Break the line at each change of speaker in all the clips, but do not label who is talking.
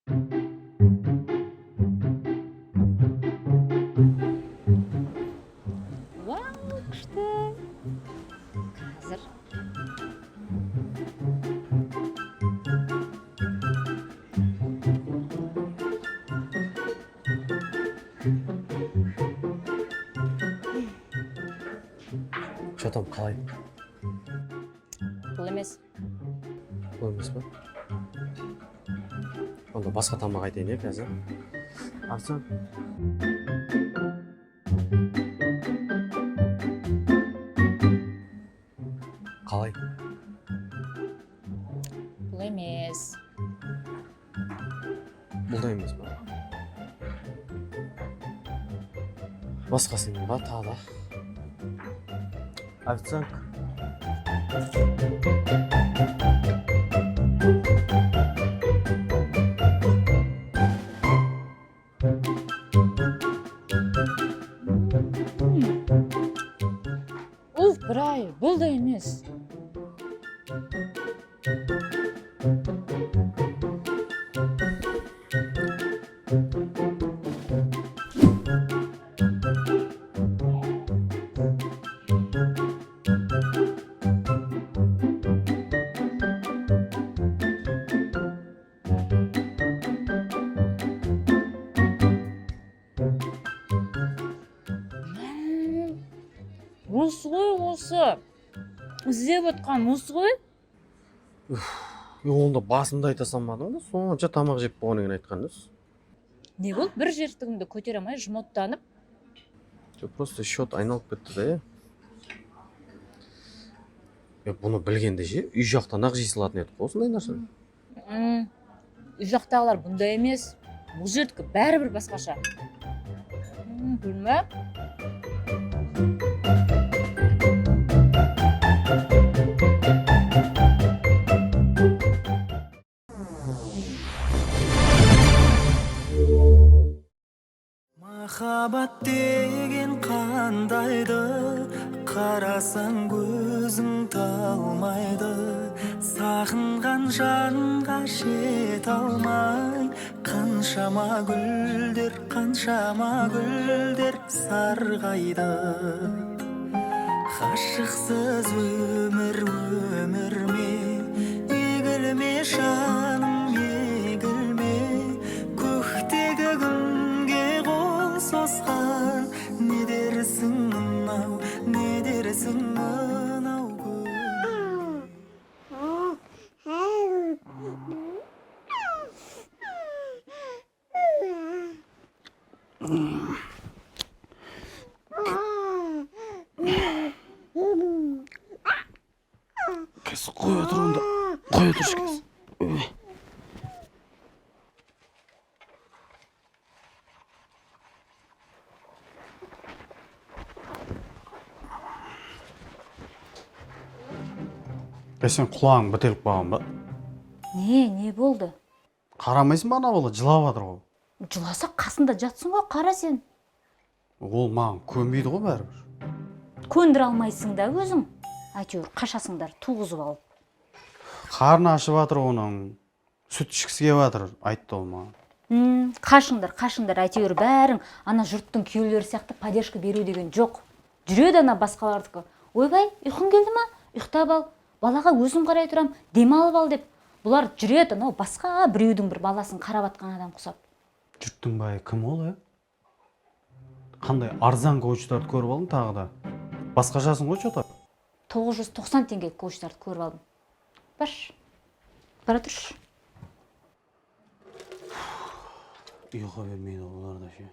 Вау, күшті. Қазір.
Что там, қалай?
Бұл емес.
Бұл емес па? Онда басқа тамақ айтайын иә қазір. Арсен. Қалай?
Бұл емес.
Бұл да емес па? Басқасын ба тағы да? Официантка.
Уф, бір-ай, бұл да емес. Осы ғой осы. Іздеп отқан осы ғой.
Онда басымда айта салмадың ба? Сонша тамақ жеп болғаннан кейін айтқаныңыз.
Не болды? Bir жертігімді көтере алмай жұмоттанып.
Просто счет айналып кетті да, бұны білгенде ше, үй жақтан ақ жей салатын едік қой осындай нәрсені.
Үй жақтағылар бұндай емес. Бұл жердікі бәрібір басқаша. Білмеп.
Махаббат деген қандайды, қарасаң көзің талмайды. Сағынған жанға жете алмай, қаншама гүлдер сарғайды. Ғашықсыз өмір ме, егілме жаным, егілме. Көктегі күнге қол созған, не дерсің мынау, не дерсің мынау.
Кез қоя тұр онда, қоя тұршы кез. Сен құлағың бітеліп қалған ба?
Не болды?
Қарамайсың ба ана бала жылап жатыр ғой.
Жыласа қасында жатсың ғой, қара сен.
Ол маған көнбейді ғой бәрібір.
Көндіре алмайсың да өзің. Әйтеуір қашасыңдар туғызып алып.
Қарны ашып жатыр оның, сүт ішкісі келіп жатыр, айтты ол маған.
Қашыңдар, әйтеуір бәрің ана жұрттың күйеулері сияқты поддержка беру деген жоқ. Жүреді ана басқалардікі. Ойбай, ұйқың келді ма? Ұйықтап ал. Балаға өзім қарай тұрам, демалып ал деп. Бұлар жүреді, анау басқа біреудің бір баласын қарап атқан адам құсап.
Жұрттың бай кім ол, Қандай арзан коучтарды көріп алдың тағы да? Басқашасын ғой что-то?
990 теңге коучтарды көріп алдым. Бара тұршы.
Ұйқы бермейді олар да ше.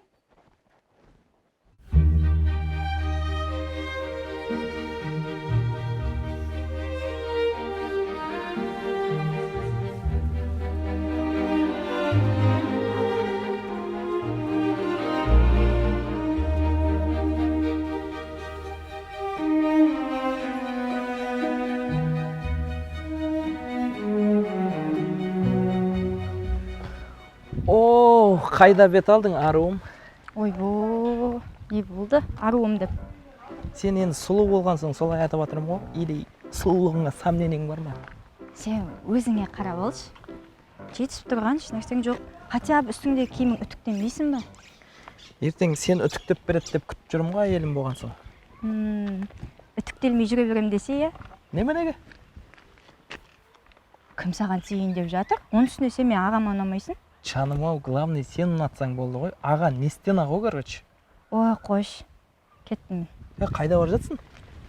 Қайда бет алдың, аруым?
Ойбо, не болды? Аруым деп.
Сен енді сұлу болғансың, солай атап жатырмын ғой? Или сұлулығыңа сомнениең бар ма?
Сен өзіңе қарап алшы. жетишип турган эч нерсең жок. Хотя бы үстүңдөгү кийимиң үтүктенбейсиңби?
Ертең сен үтүктеп берет деп күтүп жүрөм го айелим болгон соң.
Үтүктелмей жүрө берем десе я.
Неменеге?
Ким саган чейин деп жатыр? Онун үстүнө сен менин агама унамайсың.
Жаным ау, главный сен унатсаң болду ғой. Ага нестен ага, короче.
Ой, кош. Кеттим.
Кайда бара жатсың?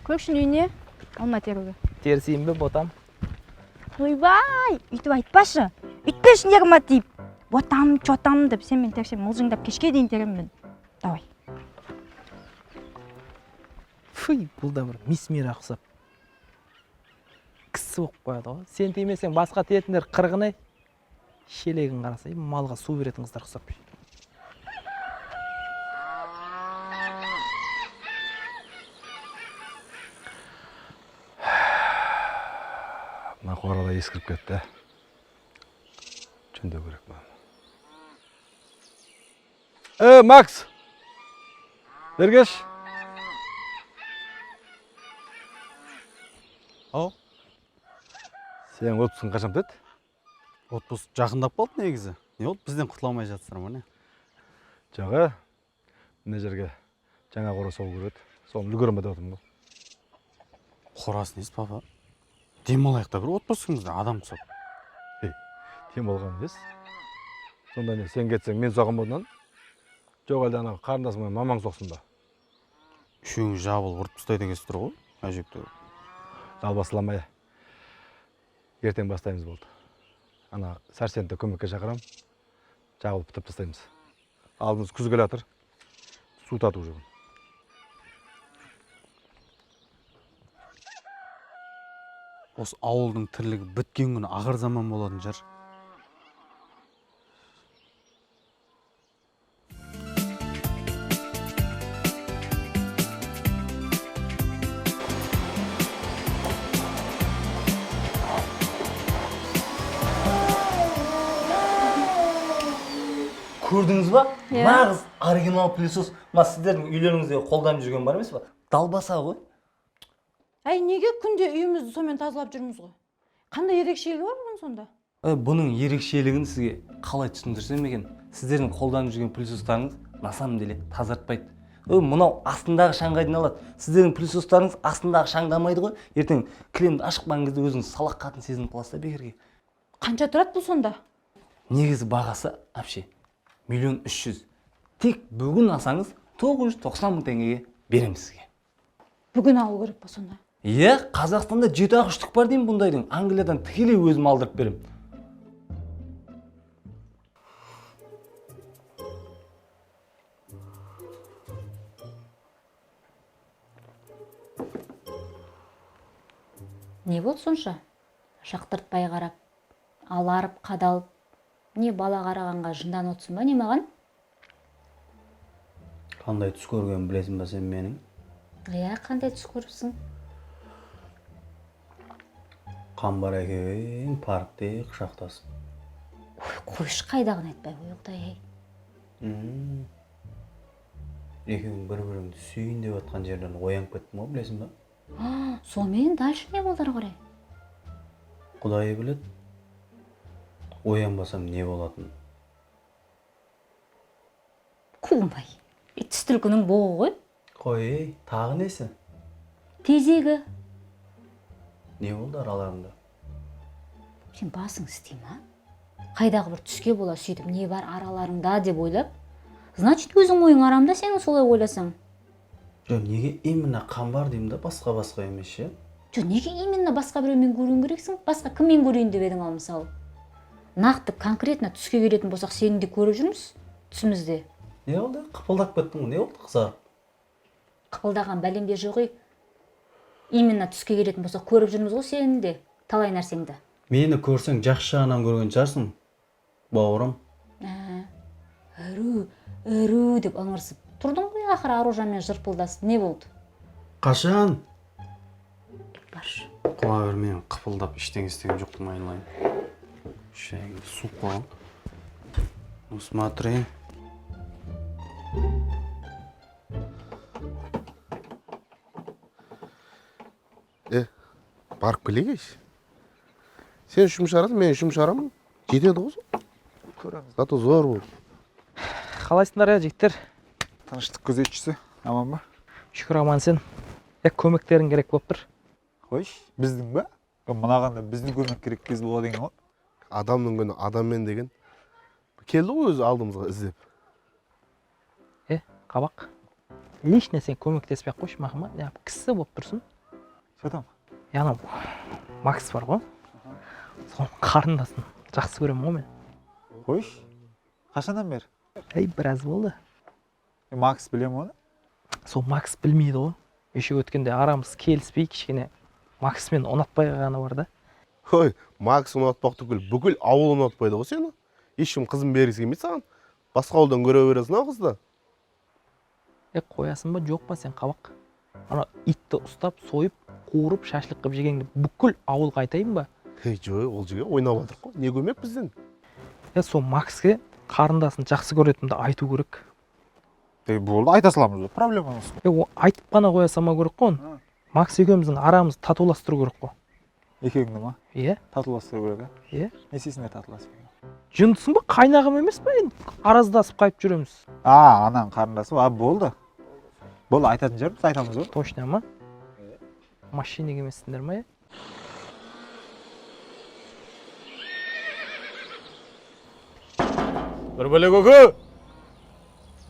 Көршүнүн үйүнө алма теруге.
Терсийинби, ботам?
Ойбай, үйтүп айтпашы. Үйтпешин ягыма тип. Ботам, чотам деп сен мени терсең мылжыңдап кечке дейин теремин. Давай.
Фый, бул да бир мисмира оксоп. Кісі болып қояды ғой. Сен тимесең басқа тиетіндер қырғын-ай. Шелегін қарасай, малға су беретін қыздар ұқсап.
Мына қорада ескіріп кетті. Жөндеу керек маған. Макс! Бергеш!
Ау,
Сен отпускың қашан бітеді?
отпуск жақындап қалды негізі. Не болды, бізден құтыла алмай жатсыздар ма не?
Жағы, мына жерге жаңа қора сол көреді. Соны үлгерем деп отырмын ғой.
Қорасы несі, папа? Демалайық та бір отпускымызда адам құсап.
Тем болған емес. Сонда не, сен кетсең, мен соғым болынан, жоқ әлде ана қарындасың мамаң соқсын ба?
Үшеуің жабыл ұрып тастайды екенсіздер ғой, әжептәуір.
Жалбасыламай. Ертең бастаймыз болды. Ана сәрсенді көмекке шақырам. Жабылып бітіп тастаймыз. Алдымыз күз келе жатыр. Су татып жүрмін.
Осы ауылдың тірлігі біткен күні ағыр заман болатын жар.
Көрдіңіз ба? Нағыз оригинал пылесос. Мына сіздердің үйлеріңізде қолданып жүрген бар емес па? Далбаса ғой.
Әй, неге күнде үйімізді сонымен тазалап жүрміз ғой? Қандай ерекшелігі бар бұның сонда?
Бұның ерекшелігін сізге қалай түсіндірсем екен? Сіздердің қолданып жүрген пылесостарыңыз на самом деле тазартпайды. Мынау астындағы шаңға айналады. Сіздердің пылесостарыңыз астындағы шаңдамайды ғой. Ертең кілемді ашықпаған кезде өзіңіз салақ қатын сезініп қаласыз да бекерге.
Қанша тұрады бұл сонда?
Негізі бағасы вообще 1 300 000. Тек бүгін алсаңыз 990 000 теңгеге беремін сізге.
Бүгін алу керек па сонда?
Қазақстанда 7-ақ штук бар деймін бұндайдың. Англиядан тікелей өзім алдырып беремін.
Не болды сонша? Жақтыртпай қарап, аларып, қадалып, не бала қарағанға жындан отсын ба, не маған?
Қандай түс көрген білесің ба сен менің?
Қандай түс көріпсің?
Қамбар екеуің паркте құшақтасып.
Қойшы қайдағын айтпай қой, Құдай.
Екеуің бір-біріңді сүйін деп атқан жерден оянып кеттім ғой, білесің ба?
Сонымен дальше не болды ары қарай?
Құдай біледі. Оянбасам не болатын?
Қуынбай. Түс түлкінің боғы ғой.
Қой, тағы несі?
Тезегі.
Не болды араларында?
Сен басың істей ма? Қайдағы бір түске бола сөйтіп не бар араларыңда деп ойлап. Значит, өзің ойың арамда сенің солай ойласаң.
Жоқ, неге именно қамбар деймін да, басқа емес ше?
Жоқ, неге именно басқа біреумен көруің керексің? Басқа кіммен көрейін деп едің ал мысалы? Нақты, конкретно түске келетін болсақ сені де көріп жүрміз түсімізде.
Не болды? Қыпылдап кеттің, не болды қызарып?
Қыпылдаған бәлемде жоқ ей. Именно түске келетін болсақ көріп жүрміз ғой сені де, талай нәрсеңді.
Мені көрсең жақсы жағынан көрген шығарсың, бауырым.
Үру деп ыңырсып. Тұрдың ғой ақыры Аружанмен жырпылдасып. Не болды?
Қашан?
Баршы.
Қуа бермеймін, қыпылдап іштен істеген жоқтым айналайын. Шайыңды суып қойған. Ну смотри.
Барып келейікші. Сен үшім шығарадың, мен үшім шығарамын. Кетеді ғой.
Көреміз.
Зато зор болды.
Қалайсыңдар жігіттер?
Тыныштық күзетшісі. Аман ба?
Шүкір аман сен. Көмектерің керек болып тұр.
Қойш, біздің ба? Мынағанда біздің көмек керек кез болады деген ғой.
Адамның күні адаммен деген. Келді ғой өзі алдымызға іздеп.
Қабақ. Лишне сен көмектеспей қойшы маған ба? Кісі болып тұрсың.
Шатам.
Яғни Макс бар ғой. Соның қарындасын жақсы көремін ғой мен.
Қойш, қашаннан бері?
Біраз болды.
Макс білем оны?
Сол Макс білмейді ғой. Еще өткенде арамыз келіспей кішкене Максмен ұнатпай қалғаны бар да.
Ой, Макс ұнатпақ түгіл, бүкіл ауыл ұнатпайды ғой сені. Ешкім қызын бергісі келмейді саған. Басқа ауылдан көре бересің ау қызды.
Қоясың ба, жоқ па сен қабақ? Ана итті ұстап, сойып, қуырып, шашлық қып жегенді бүкіл ауылға айтайын ба?
Жоқ, ол жерге ойнап жатыр ғой. Не көмек бізден?
Сол Макске қарындасын жақсы көретінімді айту керек.
Болды, айта саламыз, проблема емес.
Айтып қана қоя сама керек қой. Макс екеуміздің арамызды татуластыру керек қой.
Екеуіңді ма?
Иә.
Татуластыру керек, а?
Иә.
Не істейсіңдер татуласып?
Жындысың ба, қайнағым емес па енді? Араздасып қайып жүреміз.
Ананың қарындасы, болды. Болды, айтатын жеріміз, айтамыз ғой.
Точно ма? Машина емессіңдер ма?
Бір бөлек өкі!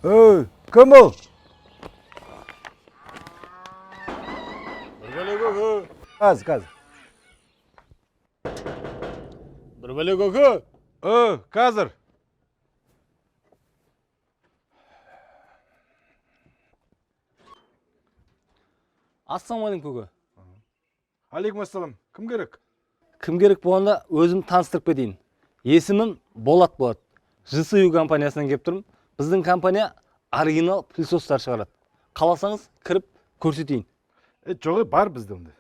Өй, кім бұл?
Бір бөлек өкі!
Қазір.
Бір бөлек өкі!
Қазір.
Ассалаумағалейкум көке.
Алейкум ассалам. Кім керек?
Кім керек болғанда өзім таныстырып кетейін. Есімім Болат болады. ЖСУ компаниясынан келіп тұрмын. Біздің компания оригинал пылесостар шығарады. Қаласаңыз кіріп көрсетейін.
Жоғы бар бізде ондай.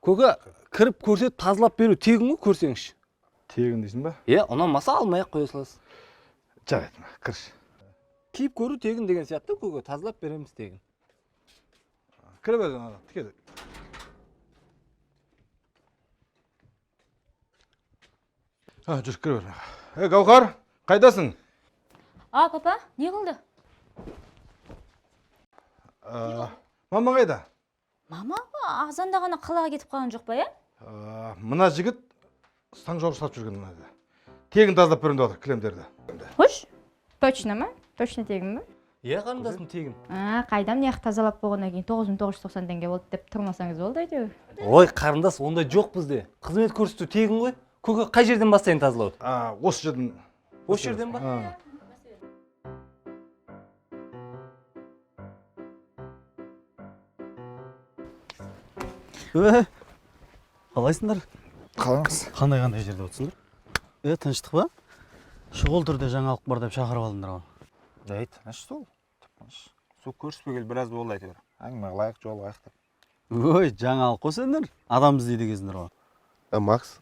Көке, кіріп көрсет, тазалап беру тегін ғой, көрсеңізші.
Тегін дейсің ба?
Ұнамаса алмай-ақ қоя саласыз.
Жарайды, кірші.
Киіп көру тегін деген сияқты көке, тазалап береміз тегін.
Кіріп өзің ана, тікеді. Жүр, кіріп өз. Гауһар, қайдасың?
Папа, не қылды?
Мама қайда?
Мама, азанда ғана қалаға кетіп қалған жоқ па,
Мына жігіт сан жоры сатып жүрген мына. Тегін тазалап беремін деп отыр кілемдерді.
Хош? Точно ма? Точно тегін ба?
Қарындасым тегін.
Қайдам неғып тазалап болғаннан кейін 9990 теңге болды деп тұрмасаңыз болды әйтеуір.
Ой, қарындас, ондай жоқ бізде. Қызмет көрсету тегін ғой. Көке, қай жерден бастайын тазалауды?
Осы жерден.
Осы жерден ба?
Қалайсыңдар?
Қалаңыз.
Қандай жерде отырсыңдар? Тыныштық па? Шұғыл түрде жаңалық бар деп шақырып алдыңдар ғой.
Тыныш сол. Су көріспегел біраз болды әйтеуір. Әңгіме қылайық, жолығайық деп.
Ой, жаңалық қой сендер. Адам іздейді кезіңдер ғой.
Макс,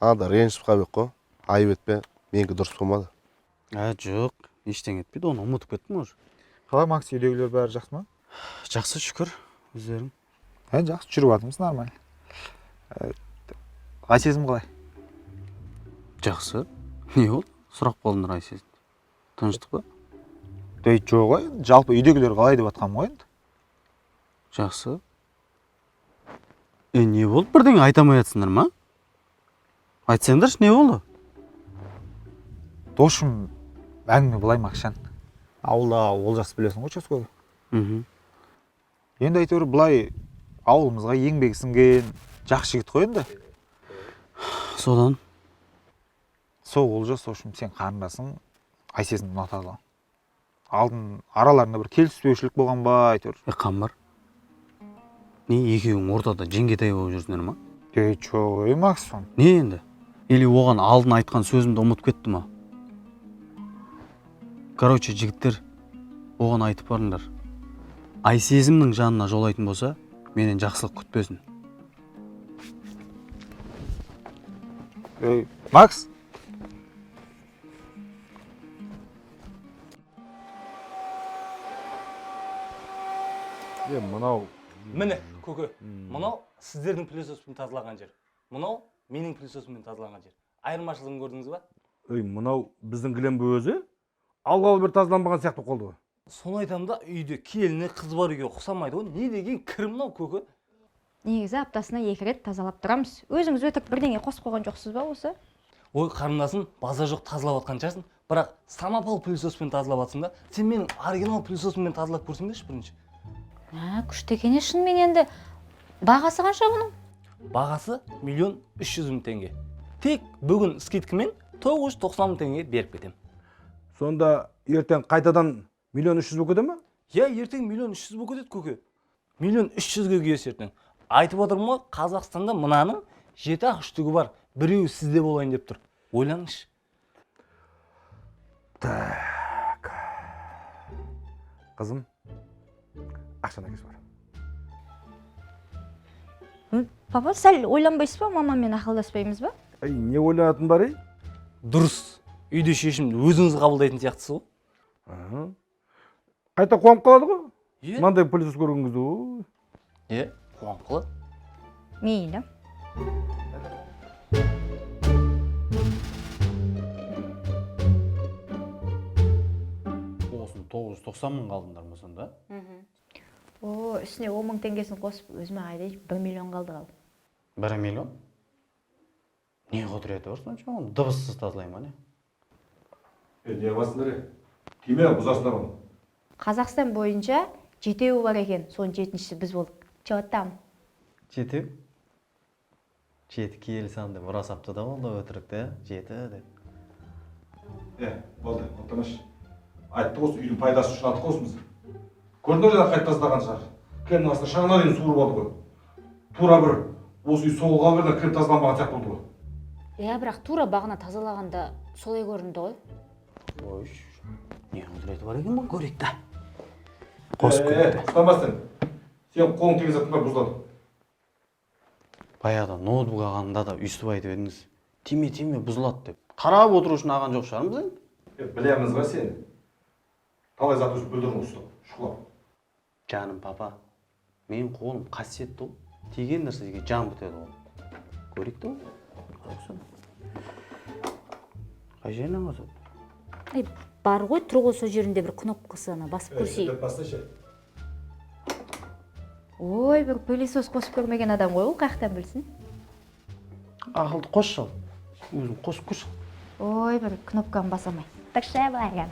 анда ренжіп қалып қой. Айып етпе, менікі дұрыс болмады.
Жоқ, ештеңе етпейді, оны ұмытып кеттім уже.
Қалай Макс, үйдегілер бәрі жақсы ма?
Жақсы, шүкір, өздерің.
Жақсы, жүріп жатырмыз, нормально. Айсезім қалай?
Жақсы. Не ол? Сұрақ болдыңдар Айсезім. Тыныштық па?
Жоқ ғой, жалпы үйдегілер қалай деп атқам ғой енді.
Жақсы. Не болды? Бірдеңе айтамай жатсыңдар ма? Айтсаңдаршы, не болды?
Досым әңгіме былай Макшан. Ауылда Олжас білесің ғой участковый. Енді әйтеуір былай ауылымызға еңбегі сіңген жақсы жігіт қой енді.
Содан?
Сол Олжас, досым сен қарындасың, Айсезін ұнатады. Алдын араларында бір келіспеушілік болған ба әйтеуір.
Қамбар. Не, екеуің ортада жеңгетай болып жүрсіңдер ма?
Жоқ, Максон.
Не енді? Или оған алдын айтқан сөзімді ұмытып кетті ма? Короче, жігіттер, оған айтып барыңдар. Айсезімнің жанына жолайтын болса, менен жақсылық күтпесін.
Макс? Мынау...
Міне, көке, мынау сіздердің пылесоспен тазалаған жер. Мынау менің пылесоспен тазалаған жер. Айырмашылығын көрдіңіз ба?
мынау біздің кілем өзі алғалы бері тазаланбаған сияқты қолды ғой.
Соны айтамын да, үйде келіні қыз бар үйге ұқсамайды ғой. Не деген кір мынау көке?
Негізі аптасына 2 рет тазалап тұрамыз. Өзіңіз өтірік бірдеңе қосып қойған жоқсыз ба осы?
Ой, қарындасын база жоқ тазалап атқан шығарсың. Бірақ самопал пылесоспен тазалап атсың да. Сен менің оригинал пылесосыммен тазалап көрсеңдерші бірінші.
Күшті екен шынымен. Енді бағасы қанша бұның?
Бағасы 1.300.000 теңге. Тек бүгін скидкамен 990.000 теңге беріп кетем.
Сонда ертең қайтадан 1.300.000 болып кете ме?
Я, ертең 1.300.000 болып кетеді көке. 1.300.000-ге киесі ертең. Айтып отырмын ғой, Қазақстанда мынаның 7 үштігі бар. Біреуі сізде болайын деп тұр. Ойлаңызшы.
Так. Қызым, ақшаны әкесі бар.
Папа, сәл ойланбайсыз ба, мамамен ақылдаспаймыз ба?
Не ойланатын бар,
Дұрыс. Үйде шешімді өзіңіз қабылдайтын сияқтысыз ғой.
Қайта қуанып қалады ғой.
Е?
Мынандай пылесос көргеніңізді.
Қуанып қалады.
Мейлі.
Осын 990 мың қалдыңдар ма сонда?
Үстіне 10.000 теңгесін қосып, өзіме айдай 1 миллион қалды қалды.
1 миллион? Не құдіреті бар сонша? Оны дыбыссыз тазалаймын, не?
Не қыласыңдар, тиме бұзасыңдар оны.
Қазақстан бойынша 7 бар екен, соның 7-шісі біз болдық. Чоттам.
7? 7 киелі сан деп ұрасапты да болды өтірікті, 7 деп.
Болды, отырмаш. Айтты осы үйдің пайдасы үшін аттық осымыз. Көрдіңдер жаңа қайта тазалаған шығар. Кремнің астына шаңына дейін суырып алды ғой. Тура бір осы үй соғылған берден крем тазаланбаған сияқты болды ғой.
Бірақ тура бағана тазалағанда солай көрінді ғой.
Ой, не құдіреті бар екен бұл көрейік та. Қосып көрейік.
Ұстанбас сен. Сен қолың теген заттың бұзылады.
Баяғыда ноутбук алғанда да үстіп айтып едіңіз. Тиме бұзылады деп. Қарап отыру үшін алған жоқ шығармыз енді?
Білеміз ба сені? Талай зат өзі бүлдірін ұстап, шұқылап.
Жаным папа, менің қолым қасиетті ол. Тиген нәрсеге жан бітеді ол. Көрейік та ол. Қай жерінен қосады?
Бар ғой, тұрғы сол жерінде бір кнопкасына басып көрсейік.
Ой, бір пылесос қосып көрмеген адам ғой, ол қаяқтан білсін?
Ақылды қос шал. Өзің қосып көрсін.
Ой, бір кнопканы басамай. Тақша барған.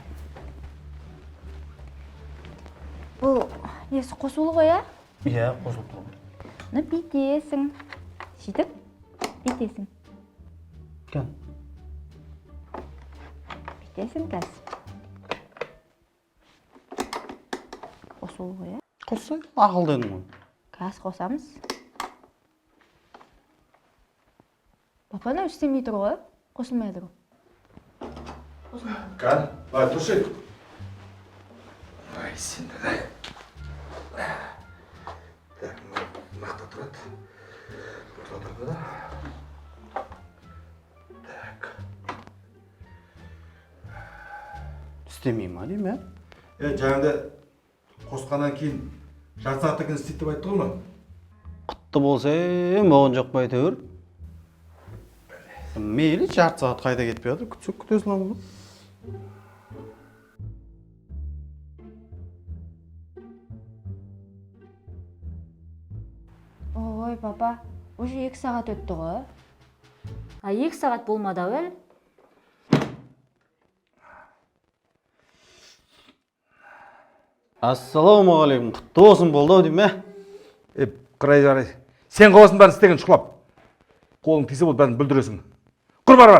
Бұл несі қосулы ғой, а?
Қосылды ғой.
Бүйтесің. Сөйтіп, бүйтесің.
Кән.
Бүйтесің кәз. Қосулы ғой, а?
Қоссай, ақылды едің ғой.
Кәз қосамыз. Папаны істемей тұр ғой, қосылмай тұр.
Кән, бай, тұршы. Ай, сен де. Мақта тұрады. Тұрады да. Так.
Істемей ма дейм,
Жаңында қосқаннан кейін жарты сағаттан кейін істейді деп айтты ғой ма?
Құтты болса, маған жоқ па әйтеуір. Мейлі, жарты сағат қайда кетпей жатыр, күтесің ламын ғой.
Ой, папа, уже 2 сағат өтті ғой.
2 сағат болмады ау әлі?
Ассалаумағалейкум, құтты болсын болды ау дейм,
Қырай жарай. Сен қыласың бәрін істеген шұқылап. Қолың тисе болды бәрін бүлдіресің. Құр бар.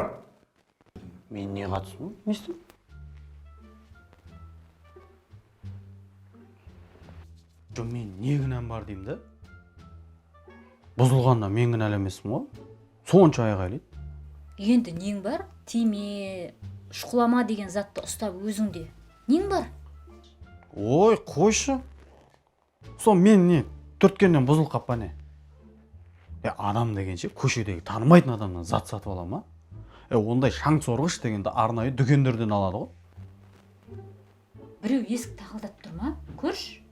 Мен не қатысым? Не істеймін? Мен не кінәм бар деймін да? Бұзылғанда мен кінәлі емеспін ғой. Сонша айғайлайды.
Енді нең бар? Тиме, шұқылама деген затты ұстап өзіңде. Нең бар?
Ой, қойшы. Сол мен не? Түрткеннен бұзыл қаппа не? Адам дегенше көшедегі танымайтын адамнан зат сатып ала ма? Ондай шаң сорғыш дегенді арнайы дүкендерден алады ғой.
Біреу есік тақылдап тұр ма? Көрш?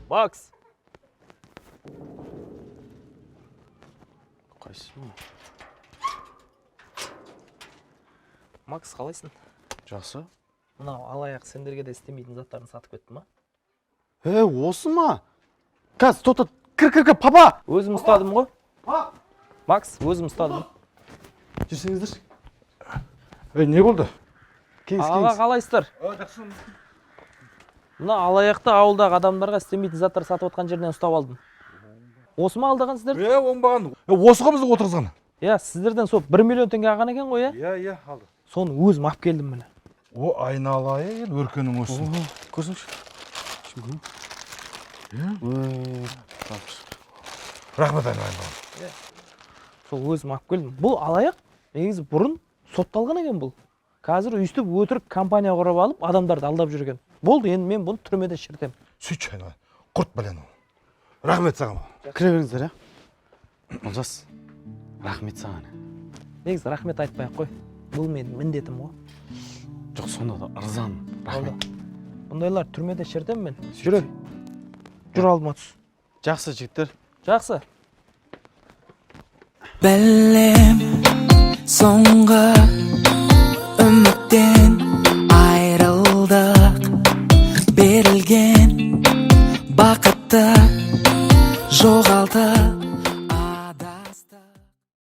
Макс,
қайсы
Макс, қалайсың?
жақсы.
Мынау алаяқ сендерге де істемейтін заттарын сатып кетті ма?
Осы ма? Қазір тоқтат, кір, папа!
Өзім ұстадым ғой. Макс, өзім ұстадым.
Жүрсеңіздер.
не болды?
Аға, қалайсыздар? Мына алаяқты ауылдағы адамдарға істемейтін заттар сатып отқан жерден ұстап алдым. Осы ма алдаған сіздер?
оңбаған. Осы ғой бізді отырғызған.
Сіздерден сол 1 миллион теңге алған екен ғой,
Иә, алды.
Соны өзім алып келдім міне.
Айналайын, өркенің өссін.
Көрсеңші.
Рахмет айналайын.
Сол өзім алып келдім. Бұл алаяқ негізі бұрын сотталған екен бұл. Қазір өйстіп өтірік компания құрып алып, адамдарды алдап жүрген. Болды, енді мен бұны түрмеде шіртем.
Сөйтші айналайын. Құрт бәлені. Рахмет саған.
Кіре беріңіздер, Олжас, рахмет саған.
Негізі рахмет айтпай-ақ қой. Бұл менің міндетім ғой.
Жоқ, сонда да ырзамын. Рахмет.
Бұндайлар түрмеде шіртем мен. Жүре. Жүр алдыма түс.
Жақсы жігіттер.
Жақсы.
бәлем соңғы үміт